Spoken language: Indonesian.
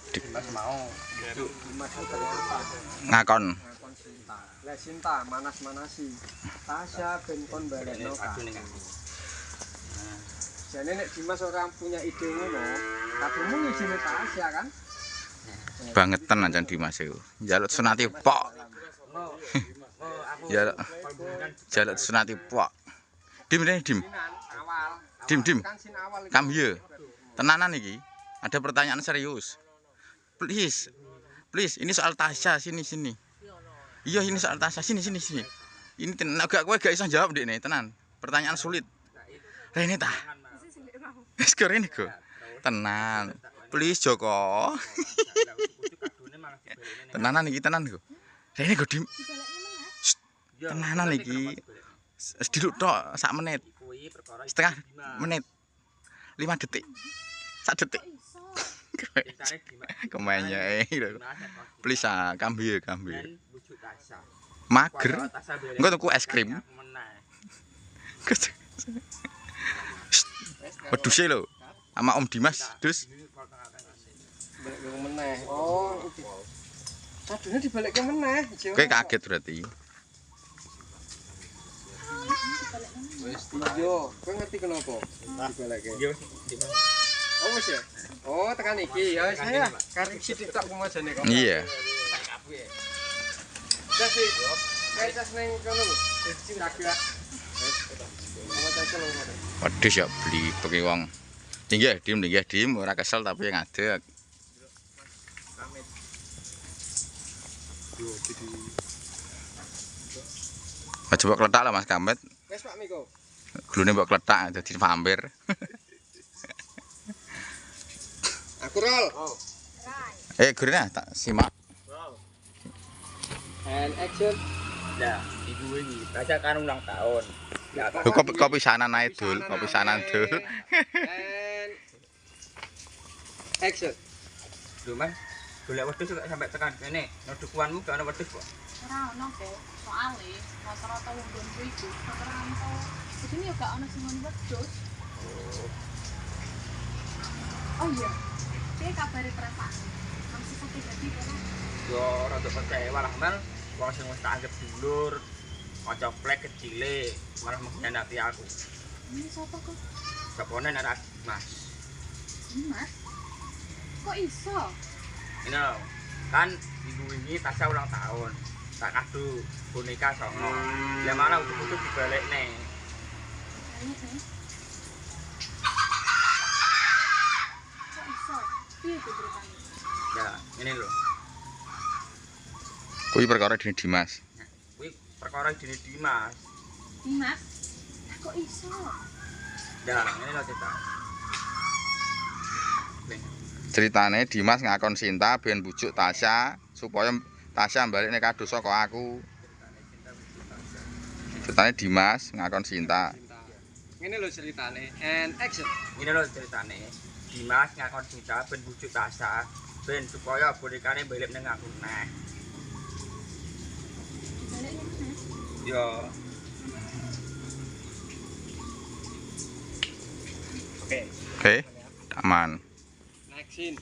Dimas mau Dimas ternyata ngakon Sinta. Lah Sinta manas-manasi. Tasya ben kon balekno kabeh. Jane nek Dimas ora punya ide ngono, kabehmu ngijine Tasya kan? bangetan ancen Dimas iku. Njaluk sunati pok. Njaluk sunati pok. Dim rene dim. Awal. Dim. Kan sin awal iki. Come here. Tenanan iki. Ada pertanyaan serius. Please, ini soal Tasya sini. Iya, ini soal Tasya sini. Ini tenan gak kowe gak iso jawab Dik nih, tenan. Pertanyaan sulit. Rene ta? Wis kene go. Tenan. Please Joko. Tenanan iki tenan go. Rene go dim. Tenanan iki. Sediluk tok sak menit. Setengah menit. 5 detik. 1 detik. Kemanya please come here. Mager. Engko tuku es krim. Wedhuse lho. Sama Om Dimas, Dus. Balik meneh. Oh, iki. Kadune dibalikke meneh. Kowe kaget berarti. Wis iya, kowe ngerti kenapa dibalikke? Iya, oh wis ya. Oh, tekan iki. Ya wis ya. Karek sithik tok kumajane kok. Iya. Wis sih. Kayak tas ning kono lho. Wis kira-kira. Wis. Apa cocok lho. Wedhus ya beli beki wong. Nggih, dim ora kesel tapi ngadeg. Coba kletak lah Mas Kamet. Wis Pak Miko. Glune mbok kletak dadi vampir. Aku roll. Gurine tak simak. And action. Nah, iku iki Tasya kan ulang tahun. Lah, Kopi sanan ae dul, kopi sanan dul. And action. lho Mas, golek wedhus kok sampai tekan kene. Nodukuanmu gak ono wedhus kok. Ora ono kok. Soale rata-rata wong gonku iku rata-rata disini yo gak ono sing ngono wedhus. Oh iya. Piye kabare perasaan? Masih sakit hati ora? Yo rada kecewa lah Mel. Wong sing wis tak anggap dulur, kanca plek kecile, malah mengkhianati aku. Ini sapa kok? Sapone nek Mas. Mas. Kok iso? Ini lho, kan minggu ini Tasya ulang tahun. Tak kado boneka songo. Ya malah utuh-utuh dibalekne. Kok iso? Piye iki ceritane? Ya, ini lho. Kuwi perkara dene Dimas. Kuwi perkara dene Dimas. Dimas. Kok iso? Ya, ini lho cerita. Ceritane Dimas ngakon Sinta ben bujuk Tasya supaya Tasya balik nek kado saka aku. Ceritane Dimas ngakon Sinta. Ngene lho ceritane. And action. Ini lho ceritane. Dimas ngakon Sinta ben bujuk Tasya ben supaya bonekane balik ning aku neh. Yo. Oke, aman. Next scene.